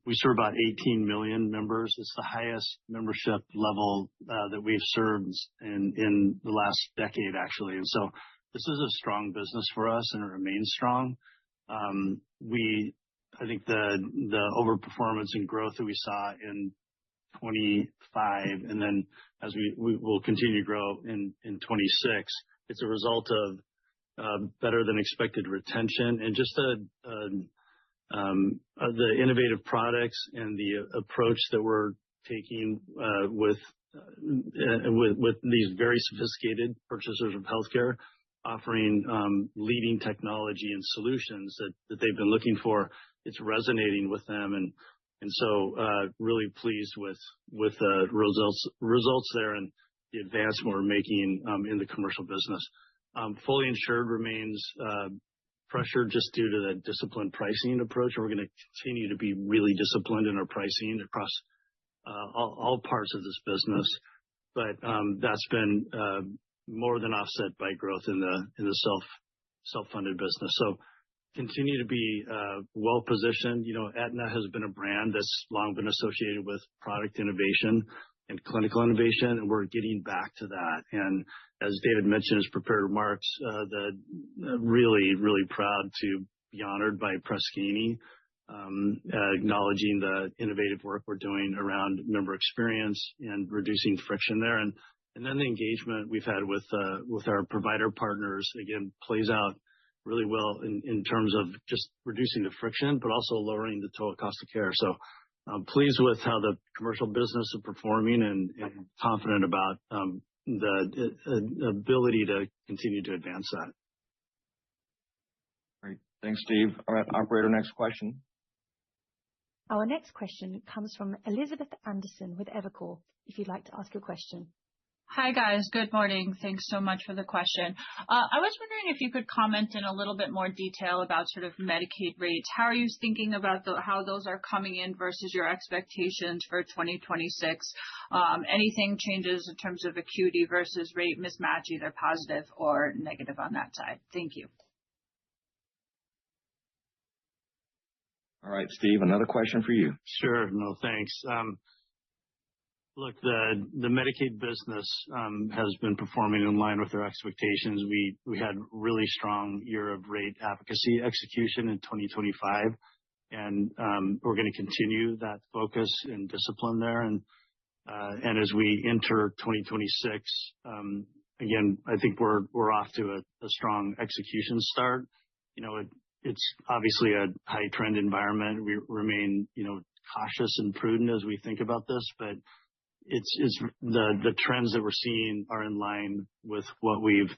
we serve about 18 million members. It's the highest membership level that we've served in the last decade, actually. And so this is a strong business for us, and it remains strong. I think the overperformance and growth that we saw in 25, and then as we will continue to grow in 26, it's a result of better than expected retention and just the innovative products and the approach that we're taking with these very sophisticated purchasers of healthcare, offering leading technology and solutions that they've been looking for. It's resonating with them, and so really pleased with the results there and the advancement we're making in the commercial business. Fully insured remains pressured just due to the disciplined pricing approach. We're going to continue to be really disciplined in our pricing across all parts of this business, but that's been more than offset by growth in the self-funded business. So continue to be well positioned. Aetna has been a brand that's long been associated with product innovation. and clinical innovation, and we're getting back to that. And as David mentioned in his prepared remarks, really, really proud to be honored by Press Ganey, acknowledging the innovative work we're doing around member experience and reducing friction there. And then the engagement we've had with our provider partners, again, plays out really well in terms of just reducing the friction, but also lowering the total cost of care. So I'm pleased with how the commercial business is performing and confident about the ability to continue to advance that. Great. Thanks, Steve. All right, operator, next question. Our next question comes from Elizabeth Anderson with Evercore, if you'd like to ask your question. Hi, guys. Good morning. Thanks so much for the question. I was wondering if you could comment in a little bit more detail about sort of Medicaid rates. How are you thinking about how those are coming in versus your expectations for 2026? Anything changes in terms of acuity versus rate mismatch, either positive or negative on that side? Thank you. All right, Steve, another question for you. Sure. No, thanks. Look, the Medicaid business has been performing in line with our expectations. We had really strong year of rate advocacy execution in 2025, and we're going to continue that focus and discipline there. And as we enter 2026, again, I think we're off to a strong execution start. It's obviously a high trend environment. We remain, cautious and prudent as we think about this, but it's the trends that we're seeing are in line with what we've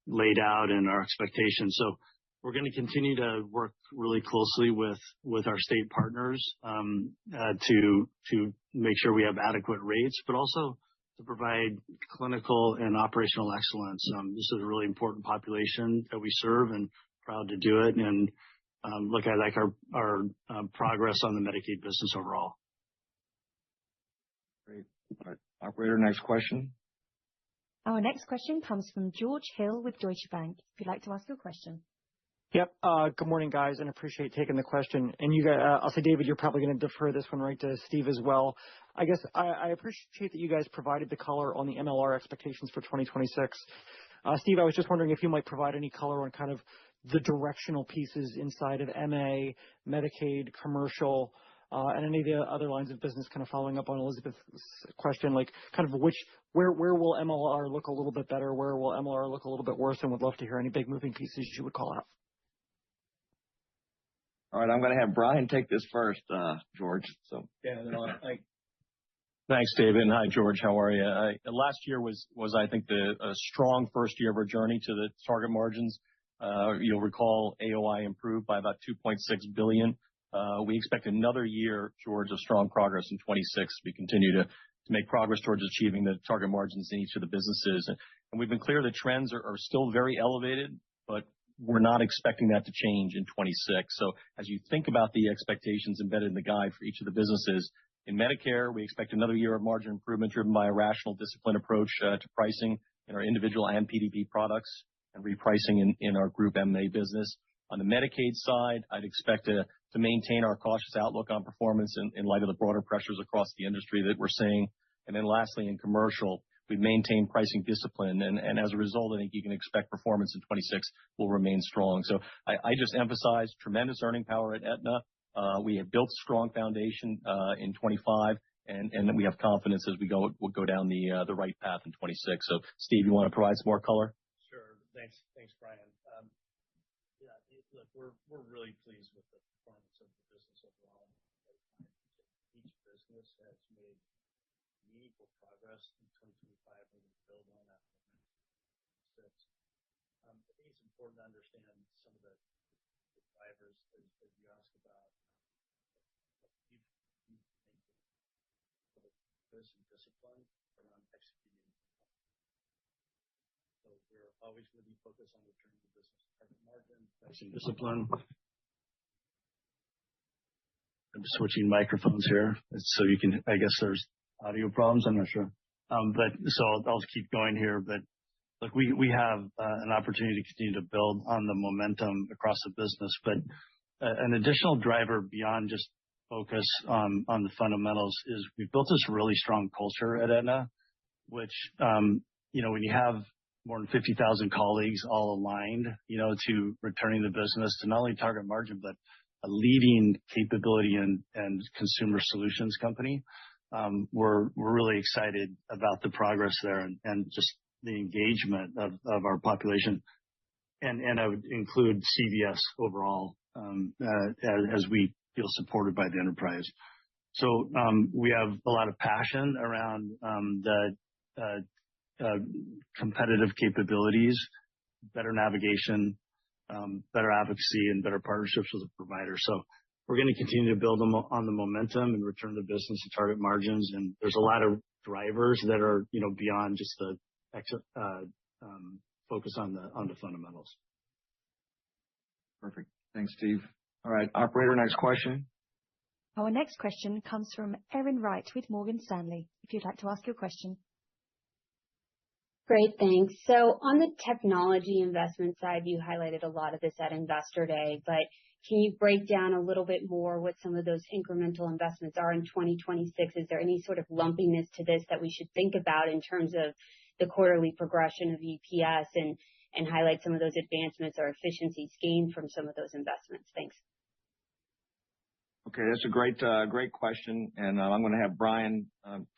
laid out in our expectations. So we're going to continue to work really closely with our state partners to make sure we have adequate rates, but also to provide clinical and operational excellence. This is a really important population that we serve, and proud to do it. And look, I like our progress on the Medicaid business overall. Great. All right. Operator, next question. Our next question comes from George Hill with Deutsche Bank. If you'd like to ask your question. Yep. Good morning, guys, and appreciate taking the question. And you guys, I'll say, David, you're probably going to defer this one right to Steve as well. I guess I appreciate that you guys provided the color on the MLR expectations for 2026. Steve, I was just wondering if you might provide any color on kind of the directional pieces inside of MA, Medicaid, commercial, and any of the other lines of business, kind of following up on Elizabeth's question, like kind of where will MLR look a little bit better? Where will MLR look a little bit worse? And would love to hear any big moving pieces you would call out. All right, I'm going to have Brian take this first, George. So yeah, thanks, David, and hi, George. How are you? Last year was I think a strong first year of our journey to the target margins. You'll recall AOI improved by about $2.6 billion. We expect another year, George, of strong progress in 26. We continue to make progress towards achieving the target margins in each of the businesses. And we've been clear that trends are still very elevated, but we're not expecting that to change in 26. So as you think about the expectations embedded in the guide for each of the businesses, in Medicare, we expect another year of margin improvement driven by a rational, disciplined approach to pricing in our individual and PDP products and repricing in our group MA business. On the Medicaid side, I'd expect to maintain our cautious outlook on performance in light of the broader pressures across the industry that we're seeing. And then lastly, in commercial, we've maintained pricing discipline. And as a result, I think you can expect performance in 26 will remain strong. So I just emphasize tremendous earning power at Aetna. We have built a strong foundation in 25, and we have confidence as we'll go down the right path in 26. So Steve, you want to provide some more color? Sure. Thanks, Brian. Look, we're really pleased with the performance of the business overall. Each business has made meaningful progress in 2025, and we build on that momentum. I think it's important to understand some of the drivers as you ask about we've maintained focus and discipline around executing. So we're always going to be focused on returning the business target margin, pricing discipline. I'm switching microphones here so you can, I guess there's audio problems. I'm not sure. But so I'll keep going here. But look, we have an opportunity to continue to build on the momentum across the business. But an additional driver beyond just focus on the fundamentals is we've built this really strong culture at Aetna, which, when you have more than 50,000 colleagues all aligned, to returning the business to not only target margin, but a leading capability and consumer solutions company. We're really excited about the progress there and just the engagement of our population. And I would include CVS overall, as we feel supported by the enterprise. So, we have a lot of passion around the competitive capabilities, better navigation, better advocacy, and better partnerships with the provider. So we're going to continue to build on the momentum and return the business to target margins. And there's a lot of drivers that are, beyond just the focus on the fundamentals. Perfect. Thanks, Steve. All right, operator, next question. Our next question comes from Erin Wright with Morgan Stanley. If you'd like to ask your question. Great, thanks. So on the technology investment side, you highlighted a lot of this at Investor Day, but can you break down a little bit more what some of those incremental investments are in 2026? Is there any sort of lumpiness to this that we should think about in terms of the quarterly progression of EPS and highlight some of those advancements or efficiencies gained from some of those investments? Thanks. Okay, that's a great question, and I'm going to have Brian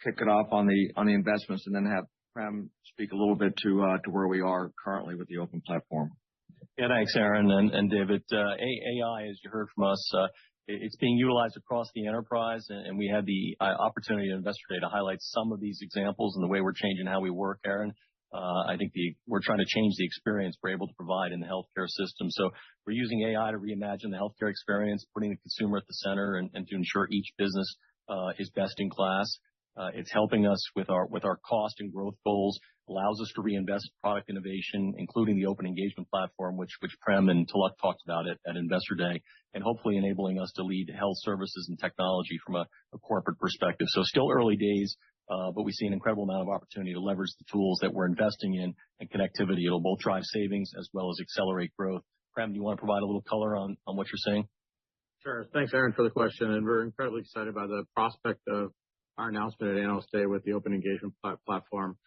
kick it off on the investments, and then have Prem speak a little bit to where we are currently with the open platform. Yeah, thanks, Aaron and David. AI, as you heard from us, it's being utilized across the enterprise, and we had the opportunity at Investor Day to highlight some of these examples and the way we're changing how we work, Aaron. I think we're trying to change the experience we're able to provide in the healthcare system. So we're using AI to reimagine the healthcare experience, putting the consumer at the center, and to ensure each business is best in class. It's helping us with our cost and growth goals, allows us to reinvest in product innovation, including the open engagement platform, which Prem and Tilak talked about at Investor Day, and hopefully enabling us to lead health services and technology from a corporate perspective. So still early days, but we see an incredible amount of opportunity to leverage the tools that we're investing in and connectivity. It'll both drive savings as well as accelerate growth. Prem, do you want to provide a little color on what you're saying? Sure. Thanks, Aaron, for the question. And we're incredibly excited by the prospect of our announcement at Analyst Day with the open engagement platform.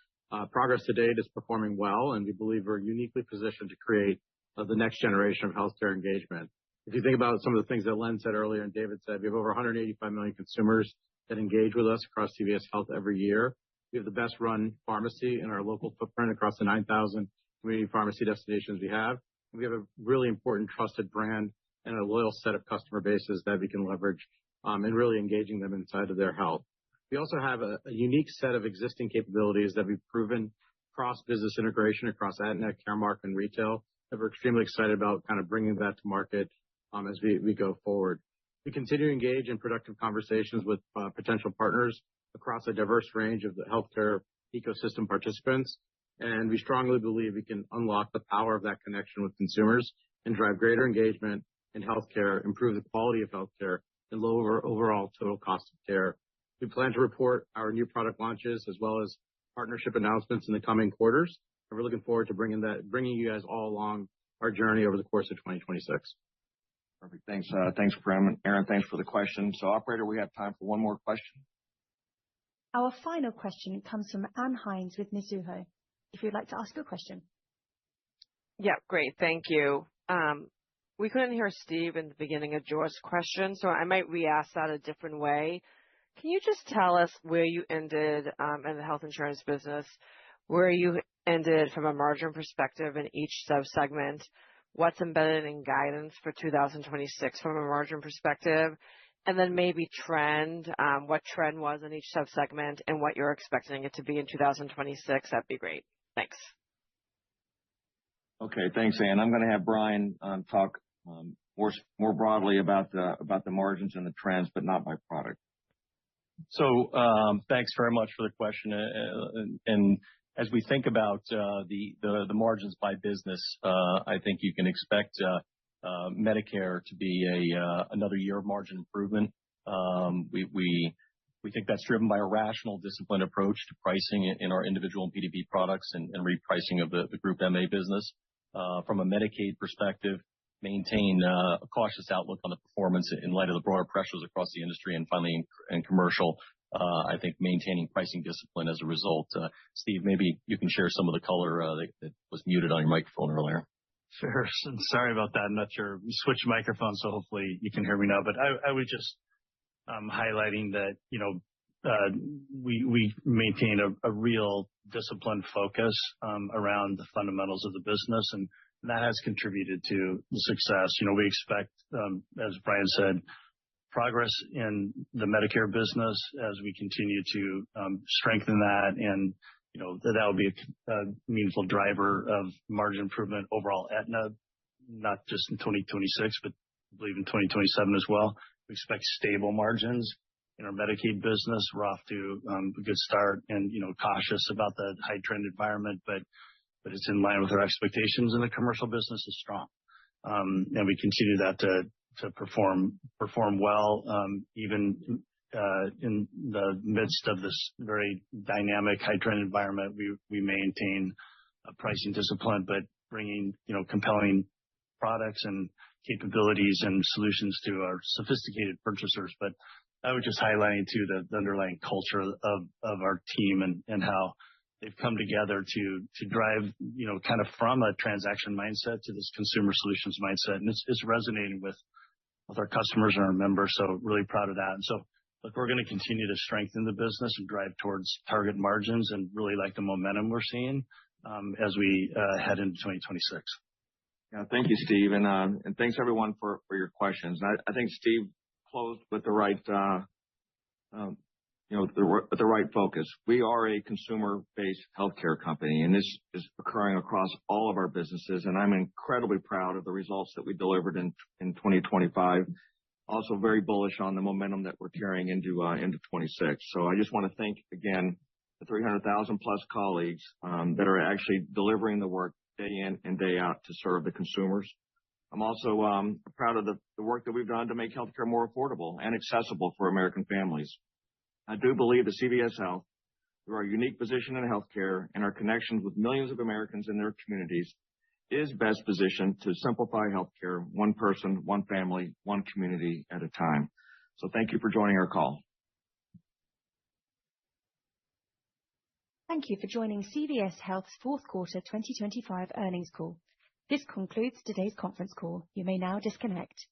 Progress to date is performing well, and we believe we're uniquely positioned to create the next generation of healthcare engagement. If you think about some of the things that Len said earlier and David said, we have over 185 million consumers that engage with us across CVS Health every year. We have the best run pharmacy in our local footprint across the 9,000 community pharmacy destinations we have. And we have a really important trusted brand and a loyal set of customer bases that we can leverage and really engaging them inside of their health. We also have a unique set of existing capabilities that we've proven cross-business integration across Aetna, Caremark, and retail, that we're extremely excited about kind of bringing that to market as we go forward. We continue to engage in productive conversations with potential partners across a diverse range of the healthcare ecosystem participants, and we strongly believe we can unlock the power of that connection with consumers and drive greater engagement in healthcare, improve the quality of healthcare, and lower overall total cost of care. We plan to report our new product launches as well as partnership announcements in the coming quarters, and we're looking forward to bringing you guys all along our journey over the course of 2026. Perfect. Thanks, Prem. Aaron, thanks for the question. So, operator, we have time for one more question. Our final question comes from Ann Hynes with Mizuho. If you'd like to ask your question. Yeah, great. Thank you. We couldn't hear Steve in the beginning of George's question, so I might re-ask that a different way. Can you just tell us where you ended in the health insurance business, where you ended from a margin perspective in each subsegment, what's embedded in guidance for 2026 from a margin perspective, and then maybe what trend was in each subsegment and what you're expecting it to be in 2026? That'd be great. Thanks. Okay, thanks, Ann. I'm going to have Brian talk more broadly about the margins and the trends, but not by product. So thanks very much for the question. And as we think about the margins by business, I think you can expect Medicare to be another year of margin improvement. We think that's driven by a rational, disciplined approach to pricing in our individual and PDP products and repricing of the group MA business. From a Medicaid perspective, maintain a cautious outlook on the performance in light of the broader pressures across the industry, and finally in commercial, I think maintaining pricing discipline as a result. Steve, maybe you can share some of the color that was muted on your microphone earlier. Sure. Sorry about that. I'm not sure. We switched microphones, so hopefully you can hear me now. But I was just highlighting that, we maintain a real disciplined focus around the fundamentals of the business, and that has contributed to the success. We expect, as Brian said, progress in the Medicare business as we continue to strengthen that, and that will be a meaningful driver of margin improvement overall at Aetna, not just in 2026, but I believe in 2027 as well. We expect stable margins in our Medicaid business. We're off to a good start, and cautious about the high trend environment, but it's in line with our expectations, and the commercial business is strong. And we continue that to perform well, even in the midst of this very dynamic high trend environment. We maintain a pricing discipline, but bringing compelling products and capabilities and solutions to our sophisticated purchasers. But I would just highlight too the underlying culture of our team and how they've come together to drive, kind of from a transaction mindset to this consumer solutions mindset. And it's resonating with our customers and our members. So really proud of that. And so, look, we're going to continue to strengthen the business and drive towards target margins, and really like the momentum we're seeing as we head into 2026. Yeah, thank you, Steve. And thanks everyone for your questions. I think Steve closed with the right, with the right focus. We are a consumer-based healthcare company, and this is occurring across all of our businesses. And I'm incredibly proud of the results that we delivered in 2025. Also very bullish on the momentum that we're carrying into 26. So I just want to thank again the 300,000 plus colleagues that are actually delivering the work day in and day out to serve the consumers. I'm also proud of the work that we've done to make healthcare more affordable and accessible for American families. I do believe that CVS Health, through our unique position in healthcare and our connections with millions of Americans in their communities, is best positioned to simplify healthcare, one person, one family, one community at a time. So thank you for joining our call. Thank you for joining CVS Health's fourth quarter 2025 earnings call. This concludes today's conference call. You may now disconnect.